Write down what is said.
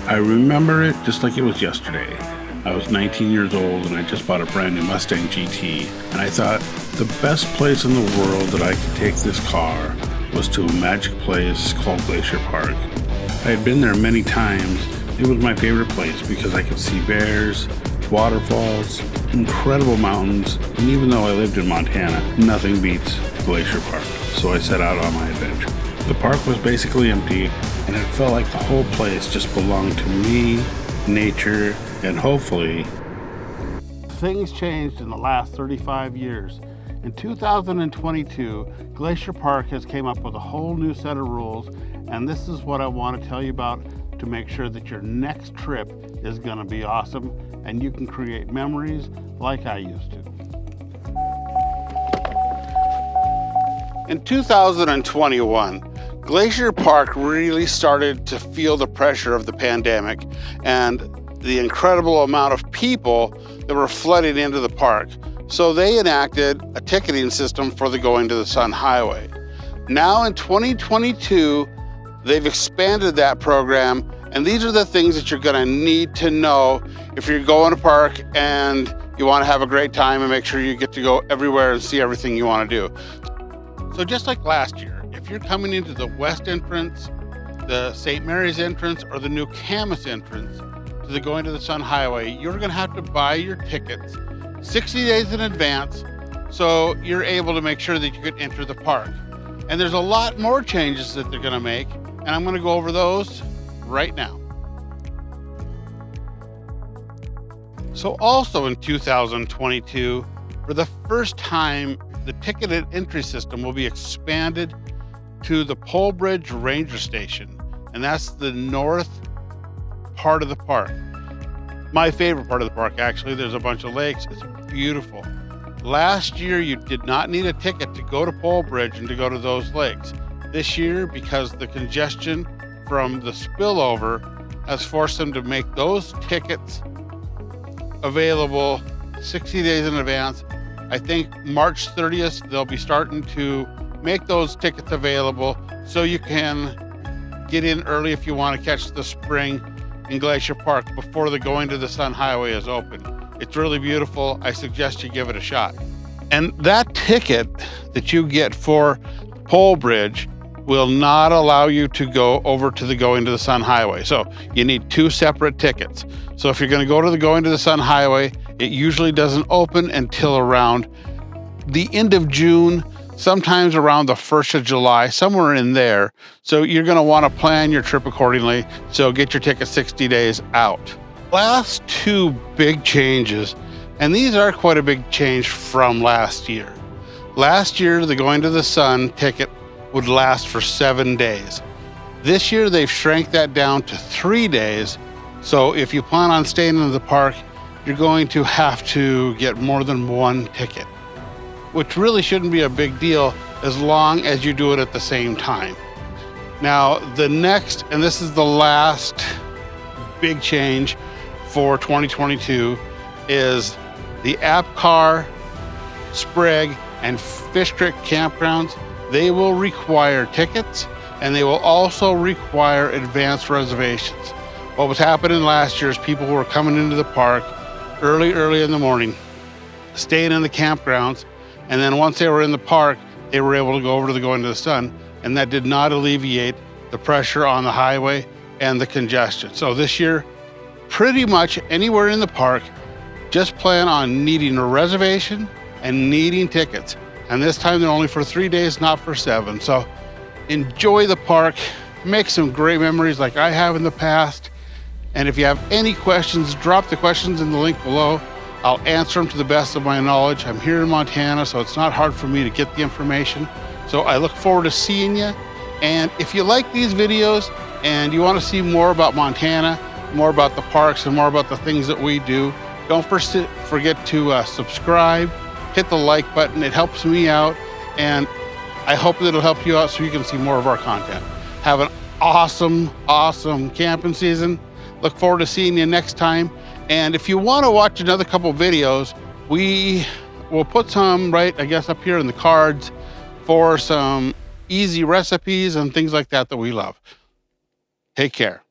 I remember it just like it was yesterday. I was 19 years old and I just bought a brand new Mustang GT, and I thought the best place in the world that I could take this car was to a magic place called Glacier Park. I had been there many times. It was my favorite place because I could see bears, waterfalls, incredible mountains, and even though I lived in Montana, nothing beats Glacier Park. So I set out on my adventure. The park was basically empty, and it felt like the whole place just belonged to me, nature, and hopefully... Things changed in the last 35 years. In 2022, Glacier Park has came up with a whole new set of rules, and this is what I want to tell you about to make sure that your next trip is going to be awesome and you can create memories like I used to. In 2021, Glacier Park really started to feel the pressure of the pandemic and the incredible amount of people that were flooding into the park. So they enacted a ticketing system for the Going to the Sun Highway. Now in 2022, they've expanded that program, and these are the things that you're gonna need to know if you're going to park and you wanna have a great time and make sure you get to go everywhere and see everything you wanna do. So just like last year, if you're coming into the west entrance, the St. Mary's entrance, or the new Camas entrance to the Going to the Sun Highway, you're gonna have to buy your tickets 60 days in advance so you're able to make sure that you can enter the park. And there's a lot more changes that they're gonna make, and I'm gonna go over those right now. So also in 2022, for the first time, the ticketed entry system will be expanded to the Polebridge Ranger Station, and that's the north part of the park. My favorite part of the park, actually. There's a bunch of lakes. It's beautiful. Last year, you did not need a ticket to go to Polebridge and to go to those lakes. This year, because the congestion from the spillover has forced them to make those tickets available 60 days in advance. I think March 30th, they'll be starting to make those tickets available so you can get in early if you want to catch the spring in Glacier Park before the Going to the Sun Highway is open. It's really beautiful. I suggest you give it a shot. And that ticket that you get for Polebridge will not allow you to go over to the Going to the Sun Highway. So you need two separate tickets. So if you're going to go to the Going to the Sun Highway, it usually doesn't open until around the end of June, sometimes around the 1st of July, somewhere in there. So you're going to want to plan your trip accordingly. So get your ticket 60 days out. Last two big changes, and these are quite a big change from last year. Last year, the Going to the Sun ticket would last for 7 days. This year, they've shrank that down to 3 days. So if you plan on staying in the park, you're going to have to get more than one ticket, which really shouldn't be a big deal as long as you do it at the same time. Now, the next, and this is the last big change for 2022, is the Apcar, Sprague, and Fish Creek campgrounds. They will require tickets, and they will also require advanced reservations. What was happening last year is people were coming into the park early in the morning, staying in the campgrounds, and then once they were in the park, they were able to go over to the Going to the Sun, and that did not alleviate the pressure on the highway and the congestion. So this year, pretty much anywhere in the park, just plan on needing a reservation and needing tickets. And this time they're only for 3 days, not for 7. So enjoy the park, make some great memories like I have in the past. And if you have any questions, drop the questions in the link below. I'll answer them to the best of my knowledge. I'm here in Montana, so it's not hard for me to get the information. So I look forward to seeing you. And if you like these videos and you want to see more about Montana, more about the parks, and more about the things that we do, don't forget to subscribe, hit the like button. It helps me out, and I hope that it'll help you out so you can see more of our content. Have an awesome, awesome camping season. Look forward to seeing you next time. And if you want to watch another couple videos, we will put some right, I guess, up here in the cards for some easy recipes and things like that that we love. Take care.